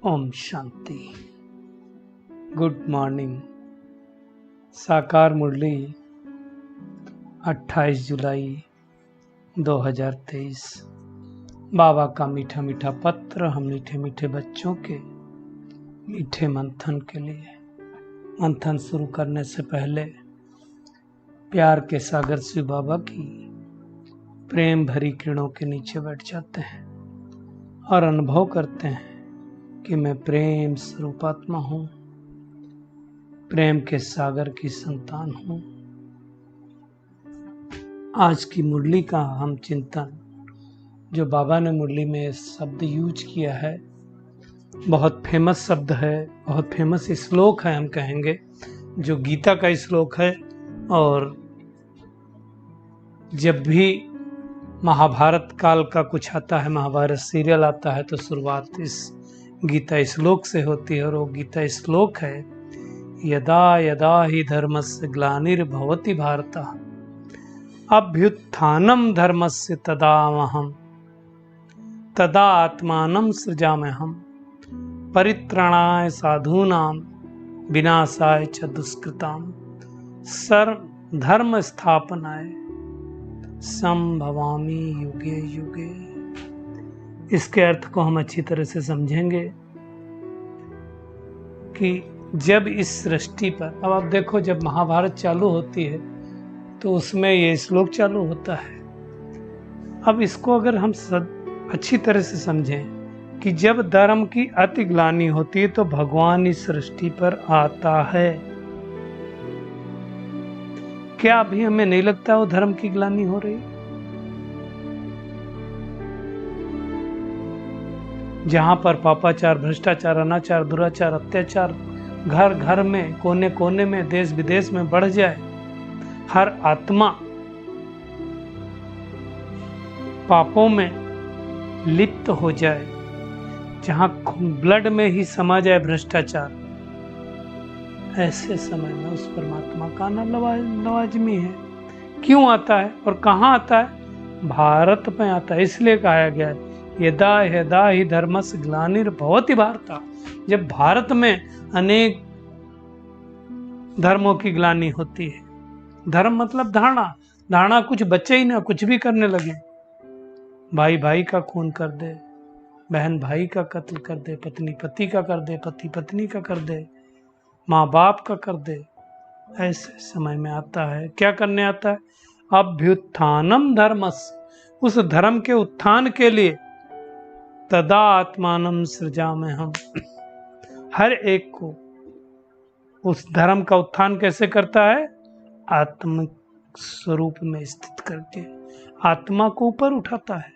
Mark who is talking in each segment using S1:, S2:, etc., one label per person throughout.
S1: Om Shanti. Good morning. साकार मुरली 28 जुलाई 2023। बाबा का मीठा मीठा पत्र हम मीठे मीठे बच्चों के मीठे मंथन के लिए। मंथन शुरू करने से पहले प्यार के सागर शिव बाबा की प्रेम भरी किरणों के नीचे बैठ जाते हैं और अनुभव करते हैं कि मैं प्रेम स्वरूप आत्मा हूँ, प्रेम के सागर की संतान हूँ। आज की मुरली का हम चिंतन, जो बाबा ने मुरली में शब्द यूज किया है, बहुत फेमस शब्द है, बहुत फेमस श्लोक है, हम कहेंगे जो गीता का श्लोक है। और जब भी महाभारत काल का कुछ आता है, महाभारत सीरियल आता है, तो शुरुआत इस गीता श्लोक से होती है। और वो गीता श्लोक है, यदा यदा हि धर्मस्य ग्लानिर्भवति भारत अभ्युत्थानं धर्मस्य तदाहं तदा आत्मानं सृजाम्यहं परित्राणाय साधूनां विनाशाय च दुष्कृतां धर्म स्थापनाय संभवामि युगे युगे। इसके अर्थ को हम अच्छी तरह से समझेंगे कि जब इस सृष्टि पर, अब आप देखो, जब महाभारत चालू होती है तो उसमें ये श्लोक चालू होता है। अब इसको अगर हम अच्छी तरह से समझें कि जब धर्म की अति ग्लानि होती है तो भगवान इस सृष्टि पर आता है। क्या अभी हमें नहीं लगता वो धर्म की ग्लानि हो रही? जहां पर पापाचार, भ्रष्टाचार, अनाचार, दुराचार, अत्याचार घर घर में, कोने कोने में, देश विदेश में बढ़ जाए, हर आत्मा पापों में लिप्त हो जाए, जहां ब्लड में ही समा जाए भ्रष्टाचार, ऐसे समय में उस परमात्मा का आना लाजमी है। क्यों आता है और कहाँ आता है? भारत में आता है। इसलिए कहा गया है यदा यदा हि धर्मस्य ग्लानिर्भवति भारत। जब भारत में अनेक धर्मों की ग्लानि होती है, धर्म मतलब धारणा कुछ बचे ही ना, कुछ भी करने लगे। भाई भाई का खून कर दे, बहन भाई का कत्ल कर दे, पत्नी पति का कर दे, पति पत्नी का कर दे, माँ बाप का कर दे। ऐसे समय में आता है। क्या करने आता है? अभ्युत्थानम धर्मस्य, उस धर्म के उत्थान के लिए, तदा आत्मानं सृजाम्यहं, हर एक को उस धर्म का उत्थान कैसे करता है? आत्मिक स्वरूप में स्थित करके आत्मा को ऊपर उठाता है।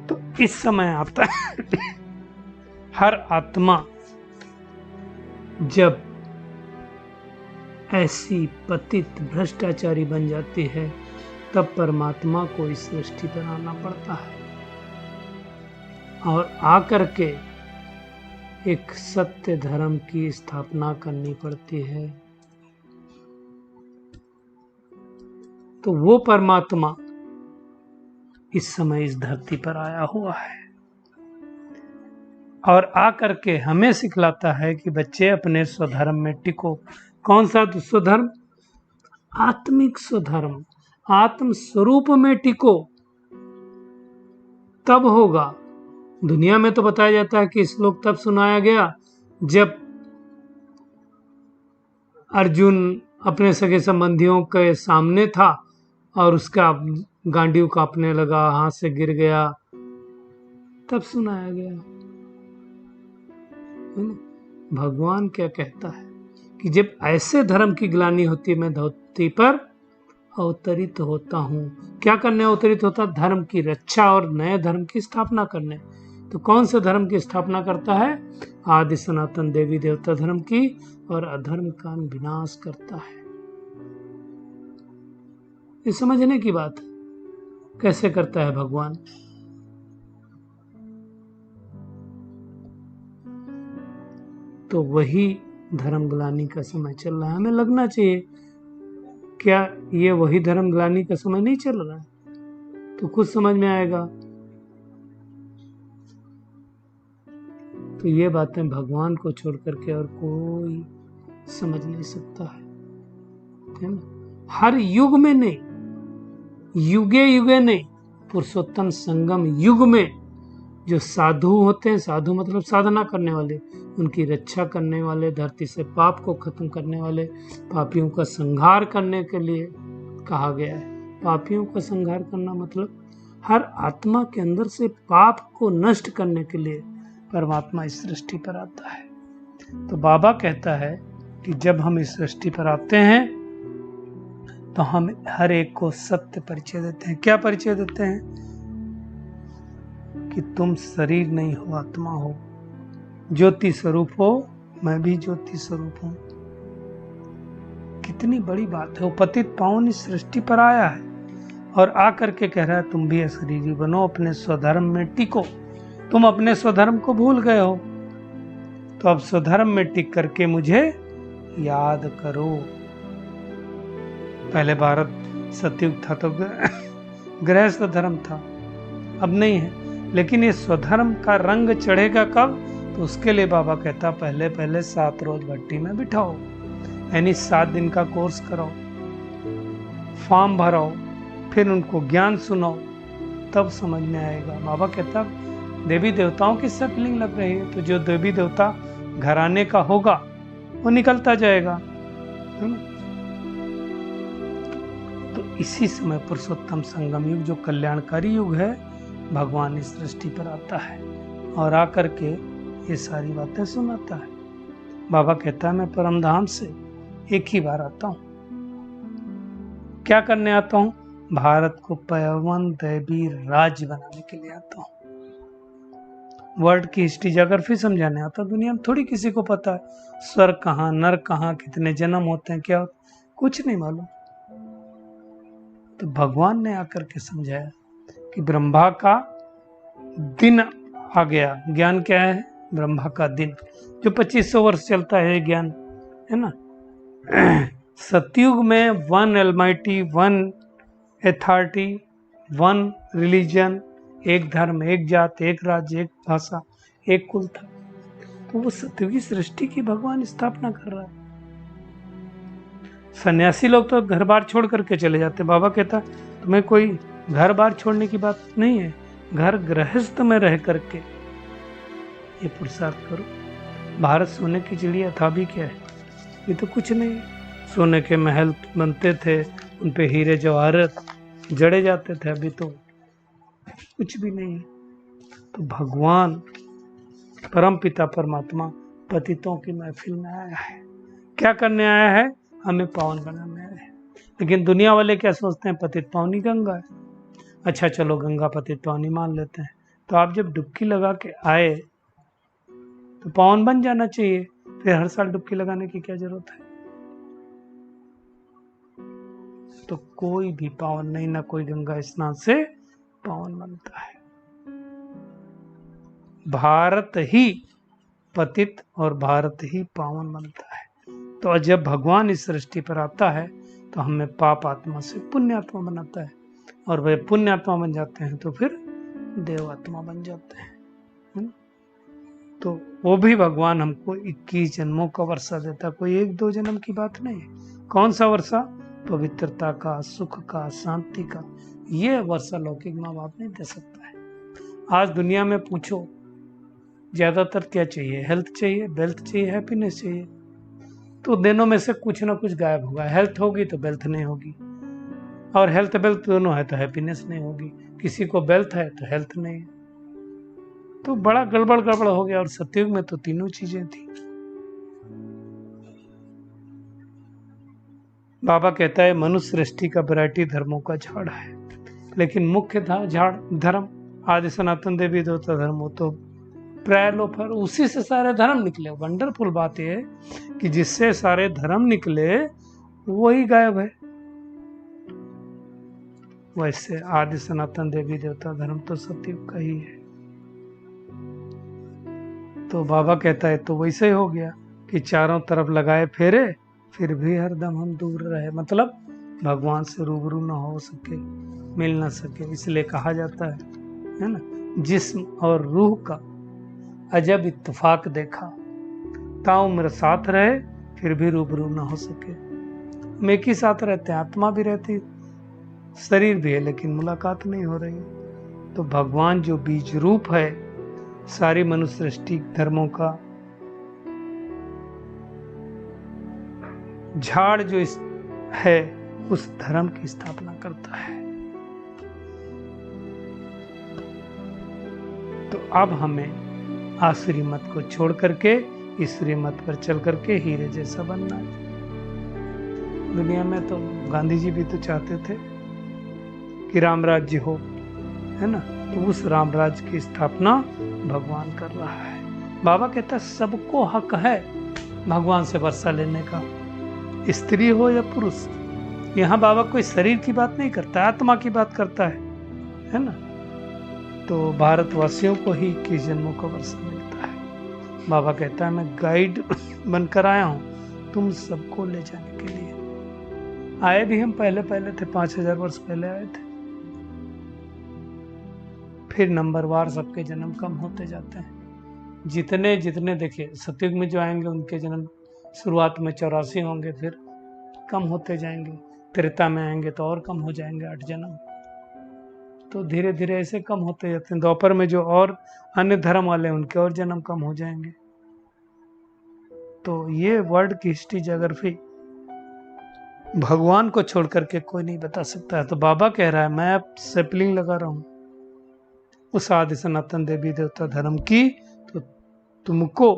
S1: तो इस समय आता है हर आत्मा जब ऐसी पतित भ्रष्टाचारी बन जाती है, तब परमात्मा को इस सृष्टि पर आना पड़ता है और आकर के एक सत्य धर्म की स्थापना करनी पड़ती है। तो वो परमात्मा इस समय इस धरती पर आया हुआ है और आकर के हमें सिखलाता है कि बच्चे अपने स्वधर्म में टिको। कौन सा स्वधर्म? आत्मिक स्वधर्म, आत्म स्वरूप में टिको, तब होगा। दुनिया में तो बताया जाता है कि श्लोक तब सुनाया गया जब अर्जुन अपने सगे संबंधियों के सामने था और उसका गांडीव कांपने लगा, हाथ से गिर गया, तब सुनाया गया। भगवान क्या कहता है कि जब ऐसे धर्म की ग्लानि होती है, मैं धरती पर अवतरित होता हूँ। क्या करने अवतरित होता? धर्म की रक्षा और नए धर्म की स्थापना करने। तो कौन से धर्म की स्थापना करता है? आदि सनातन देवी देवता धर्म की, और अधर्म का विनाश करता है। ये समझने की बात है, कैसे करता है भगवान। तो वही धर्म ग्लानि का समय चल रहा है, हमें लगना चाहिए। क्या ये वही धर्म ग्लानि का समय नहीं चल रहा है? तो कुछ समझ में आएगा तो ये बातें भगवान को छोड़ करके और कोई समझ नहीं सकता है ना। हर युग में नहीं, युगे युगे नहीं, पुरुषोत्तम संगम युग में जो साधु होते हैं, साधु मतलब साधना करने वाले, उनकी रक्षा करने वाले, धरती से पाप को खत्म करने वाले, पापियों का संहार करने के लिए कहा गया है। पापियों का संहार करना मतलब हर आत्मा के अंदर से पाप को नष्ट करने के लिए परमात्मा इस सृष्टि पर आता है। तो बाबा कहता है कि जब हम इस सृष्टि पर आते हैं तो हम हर एक को सत्य परिचय देते हैं। क्या परिचय देते हैं? कि तुम शरीर नहीं हो, आत्मा हो, ज्योति स्वरूप हो, मैं भी ज्योति स्वरूप हूं। कितनी बड़ी बात है। वो पतित पावन इस सृष्टि पर आया है और आकर के कह रहा है तुम भी अशरीरी बनो, अपने स्वधर्म में टिको। तुम अपने स्वधर्म को भूल गए हो, तो अब स्वधर्म में टिक करके मुझे याद करो। पहले भारत सतयुग था तो गृहस्थ धर्म था, अब नहीं है। लेकिन ये स्वधर्म का रंग चढ़ेगा कब? तो उसके लिए बाबा कहता पहले पहले 7 रोज भट्टी में बिठाओ, यानी 7 दिन का कोर्स कराओ, फॉर्म भराओ, फिर उनको ज्ञान सुनाओ, तब समझ में आएगा। बाबा कहता देवी देवताओं की सब फीलिंग लग रही है, तो जो देवी देवता घराने का होगा वो निकलता जाएगा, है ना। तो इसी समय पुरुषोत्तम संगम युग जो कल्याणकारी युग है, भगवान इस सृष्टि पर आता है और आकर के ये सारी बातें सुनाता है। बाबा कहता है मैं परमधाम से एक ही बार आता हूं। क्या करने आता हूं? भारत को पावन दैवी राज्य बनाने के लिए आता हूं। वर्ल्ड की हिस्ट्री अगर फिर समझाने आता, दुनिया में थोड़ी किसी को पता है स्वर्ग कहाँ, नरक कहाँ, कितने जन्म होते हैं, क्या कुछ नहीं मालूम। तो भगवान ने आकर के समझाया कि ब्रह्मा का दिन आ गया। ज्ञान क्या है? ब्रह्मा का दिन, जो 2500 वर्ष चलता है ज्ञान, है ना। सतयुग में 1 अलमाइटी, 1 अथॉरिटी, 1 रिलीजन, एक धर्म, एक जात, एक राज्य, एक भाषा, एक कुल था। तो वो सतयुगी सृष्टि की भगवान स्थापना कर रहा है। सन्यासी लोग तो घर बार छोड़ करके चले जाते। बाबा कहता तुम्हें कोई घर बार छोड़ने की बात नहीं है, घर गृहस्थ में रह करके ये पुरुषार्थ करो। भारत सोने की चिड़िया था भी क्या है? ये तो कुछ नहीं। सोने के महल बनते थे, उन पे हीरे जवाहरात जड़े जाते थे, अभी तो कुछ भी नहीं है। तो भगवान परम पिता परमात्मा पतितों की महफिल में आया है। क्या करने आया है? हमें पावन बनाने आया है। लेकिन दुनिया वाले क्या सोचते हैं? पतित पावनी गंगा है। अच्छा चलो गंगा पतित पावनी मान लेते हैं, तो आप जब डुबकी लगा के आए तो पावन बन जाना चाहिए, फिर हर साल डुबकी लगाने की क्या जरूरत है? तो कोई भी पावन नहीं, ना कोई गंगा स्नान से पावन बनता है। भारत ही पतित और भारत ही पावन बनता है। तो जब भगवान इस सृष्टि पर आता है तो हमें पाप आत्मा से पुण्य आत्मा बनाता है, और वे पुण्य आत्मा बन जाते हैं तो फिर देव आत्मा बन जाते हैं। तो वो भी भगवान हमको 21 जन्मों का वर्षा देता, कोई 1-2 जन्म की बात नहीं है। कौन सा वर्षा? पवित्रता का, सुख का, शांति का। ये वर्षा लौकिक माँ बाप नहीं दे सकता है। आज दुनिया में पूछो ज्यादातर क्या चाहिए? हेल्थ चाहिए, वेल्थ चाहिए, हैप्पीनेस चाहिए। तो दोनों में से कुछ ना कुछ गायब होगा। हेल्थ होगी तो वेल्थ नहीं होगी, और हेल्थ वेल्थ दोनों है तो हैप्पीनेस नहीं होगी। किसी को वेल्थ है तो हेल्थ नहीं है, तो बड़ा गड़बड़ गड़बड़ हो गया। और सतयुग में तो तीनों चीजें थी। बाबा कहता है मनुष्य सृष्टि का वैरायटी धर्मों का झाड़ है, लेकिन मुख्य था झाड़ धर्म। आदि सनातन देवी देवता धर्म हो तो प्रायलोफर, उसी से सारे धर्म निकले। वंडरफुल बात यह है कि जिससे सारे धर्म निकले वही गायब है। वैसे आदि सनातन देवी देवता धर्म तो सतयुग का ही है। तो बाबा कहता है तो वैसे ही हो गया कि चारों तरफ लगाए फेरे, फिर भी हरदम हम दूर रहे। मतलब भगवान से रूबरू ना हो सके, मिल ना सके। इसलिए कहा जाता है ना, जिस्म और रूह का अजब इत्तेफाक देखा, ताउम्र साथ रहे फिर भी रूबरू न हो सके। हम एक ही साथ रहते हैं, आत्मा भी रहती, शरीर भी है, लेकिन मुलाकात नहीं हो रही। तो भगवान जो बीज रूप है सारी मनुष्य सृष्टि धर्मों का, झाड़ जो है उस धर्म की स्थापना करता है। तो अब हमें आसुरी मत को छोड़ करके ईश्वरीय मत पर चल करके हीरे जैसा बनना है। दुनिया में तो गांधी जी भी तो चाहते थे कि राम राज्य हो, है ना, तो उस राम राज्य की स्थापना भगवान कर रहा है। बाबा कहता है सबको हक है भगवान से वर्षा लेने का, स्त्री हो या पुरुष। यहाँ बाबा कोई शरीर की बात नहीं करता, आत्मा की बात करता है ना। तो भारतवासियों को ही 21 जन्मों का वर्षा मिलता है। बाबा कहता है मैं गाइड बनकर आया हूँ तुम सबको ले जाने के लिए। आए भी हम पहले थे, 5000 वर्ष पहले आए थे। फिर नंबरवार सबके जन्म कम होते जाते हैं। जितने जितने देखिए सतयुग में जो आएंगे उनके जन्म शुरुआत में 84 होंगे, फिर कम होते जाएंगे। त्रेता में आएंगे तो और कम हो जाएंगे 8 जन्म। तो धीरे धीरे ऐसे कम होते जाते हैं। द्वापर में जो और अन्य धर्म वाले उनके और जन्म कम हो जाएंगे। तो ये वर्ल्ड की हिस्ट्री ज्योग्राफी भगवान को छोड़ करके कोई नहीं बता सकता है। तो बाबा कह रहा है मैं अब सेपलिंग लगा रहा हूं उस आदि सनातन देवी देवता धर्म की, तो तुमको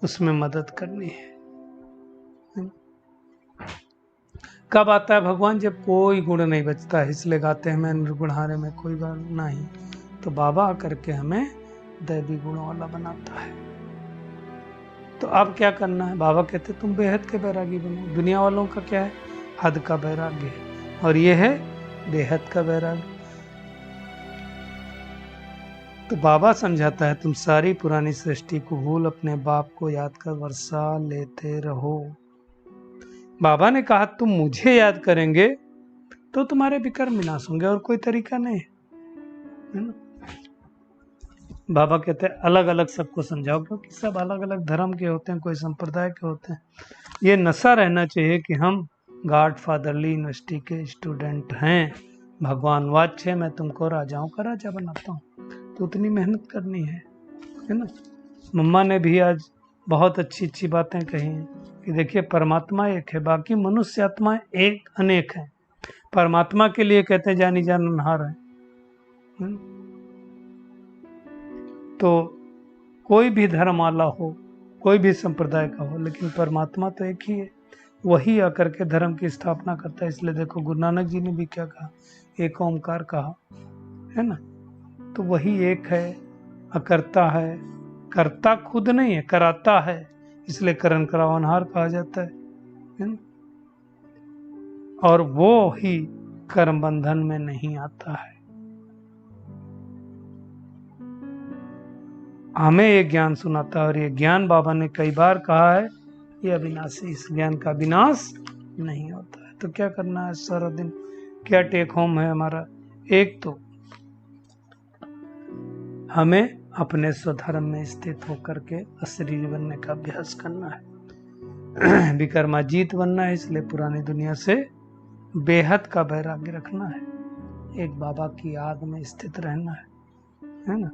S1: उसमें मदद करनी है। कब आता है भगवान? जब कोई गुण नहीं बचता है, इसलिए गाते हैं मैं निर्गुणहारे में कोई गुण नहीं। तो बाबा आकर के हमें दैवी गुणों वाला बनाता है। तो अब क्या करना है? बाबा कहते तुम बेहद के बैरागी बनो। दुनिया वालों का क्या है? हद का बैराग्य है, और ये है बेहद का बैराग्य। तो बाबा समझाता है तुम सारी पुरानी सृष्टि को भूल अपने बाप को याद कर वर्षा लेते रहो। बाबा ने कहा तुम मुझे याद करेंगे तो तुम्हारे विकर्म विनाश होंगे, और कोई तरीका नहीं है ना। बाबा कहते हैं अलग अलग सबको समझाओ, क्योंकि सब अलग अलग धर्म के होते हैं, कोई संप्रदाय के होते हैं। ये नशा रहना चाहिए कि हम गॉड फादरली यूनिवर्सिटी के स्टूडेंट हैं, भगवान वाच्य है, मैं तुमको राजाओं का राजा बनाता हूँ। तो उतनी मेहनत करनी है ना। मम्मा ने भी आज बहुत अच्छी अच्छी बातें कही हैं कि देखिए परमात्मा एक है, बाकी मनुष्य आत्मा एक अनेक है। परमात्मा के लिए कहते हैं जानी जान अनहार है। तो कोई भी धर्म वाला हो, कोई भी संप्रदाय का हो, लेकिन परमात्मा तो एक ही है। वही आकर के धर्म की स्थापना करता है। इसलिए देखो गुरु नानक जी ने भी क्या कहा? एक ओंकार कहा, है ना। तो वही एक है, अकर्ता है, करता खुद नहीं है, कराता है, इसलिए करण करावनहार कहा जाता है ना? और वो ही कर्म बंधन में नहीं आता है। हमें ये ज्ञान सुनाता है, और ये ज्ञान बाबा ने कई बार कहा है ये अविनाशी, इस ज्ञान का विनाश नहीं होता है। तो क्या करना है सारा दिन? क्या टेक होम है हमारा? एक तो हमें अपने स्वधर्म में स्थित होकर के अशरीरी बनने का अभ्यास करना है। विकर्माजीत बनना है, इसलिए पुरानी दुनिया से बेहद का वैराग्य रखना है। एक बाबा की याद में स्थित रहना है ना।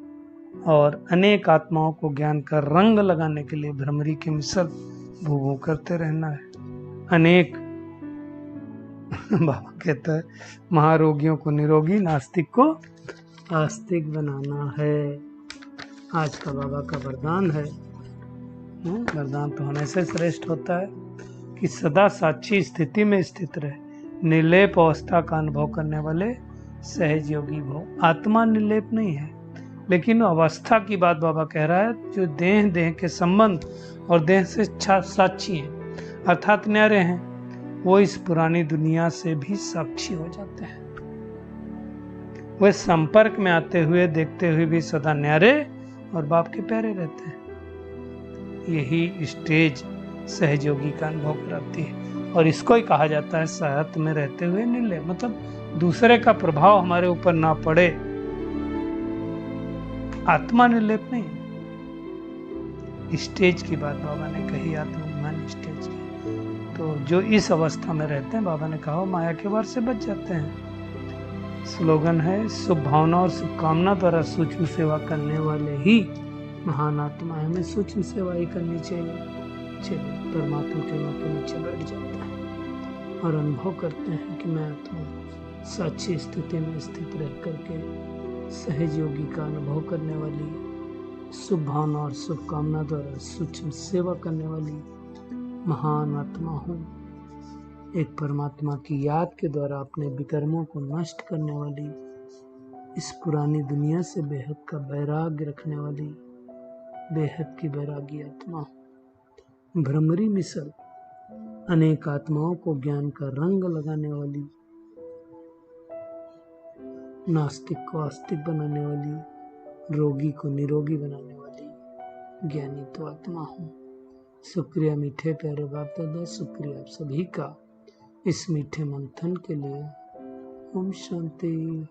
S1: और अनेक आत्माओं को ज्ञान का रंग लगाने के लिए भ्रमरी के मिसल भू करते रहना है। अनेक बाबा कहता है महारोगियों को निरोगी, नास्तिक को आस्तिक बनाना है। आज का बाबा का वरदान है। वरदान तो हमेशा श्रेष्ठ होता है कि सदा साक्षी स्थिति में स्थित रहे, निर्लेप अवस्था का अनुभव करने वाले सहज योगी भव। आत्मा निर्लेप नहीं है, लेकिन अवस्था की बात बाबा कह रहा है, जो देह के संबंध और देह से साक्षी है, अर्थात न्यारे हैं, वो इस पुरानी दुनिया से भी साक्षी हो जाते हैं। वे संपर्क में आते हुए देखते हुए भी सदा न्यारे और बाप के प्यारे रहते हैं। यही स्टेज सहयोगी का अनुभव कराती है, और इसको ही कहा जाता है साहत्य में रहते हुए निर्लेप। मतलब दूसरे का प्रभाव हमारे ऊपर ना पड़े। आत्मा निर्लेप नहीं, स्टेज की बात बाबा ने कही, आत्मज्ञान स्टेज की। तो जो इस अवस्था में रहते हैं, बाबा ने कहा, माया के वार से बच जाते हैं। स्लोगन है, शुभ भावना और शुभकामना द्वारा सूक्ष्म सेवा करने वाले ही महान आत्मा है। हमें सूक्ष्म सेवा ही करनी चाहिए। चलिए, परमात्मा के नीचे बैठ जाते हैं और अनुभव करते हैं कि मैं आत्मा साक्षी स्थिति में स्थित रह करके सहज योगी का अनुभव करने वाली, शुभ भावना और शुभकामना द्वारा सूक्ष्म सेवा करने वाली महान आत्मा हूँ। एक परमात्मा की याद के द्वारा अपने विकर्मों को नष्ट करने वाली, इस पुरानी दुनिया से बेहद का वैराग्य रखने वाली, बेहद की वैरागी आत्मा। भ्रमरी मिसल अनेक आत्माओं को ज्ञान का रंग लगाने वाली, नास्तिक को आस्तिक बनाने वाली, रोगी को निरोगी बनाने वाली ज्ञानी तो आत्मा हूँ। शुक्रिया मीठे प्यारे बाप दादा, शुक्रिया आप सभी का इस मीठे मंथन के लिए। ओम शांति।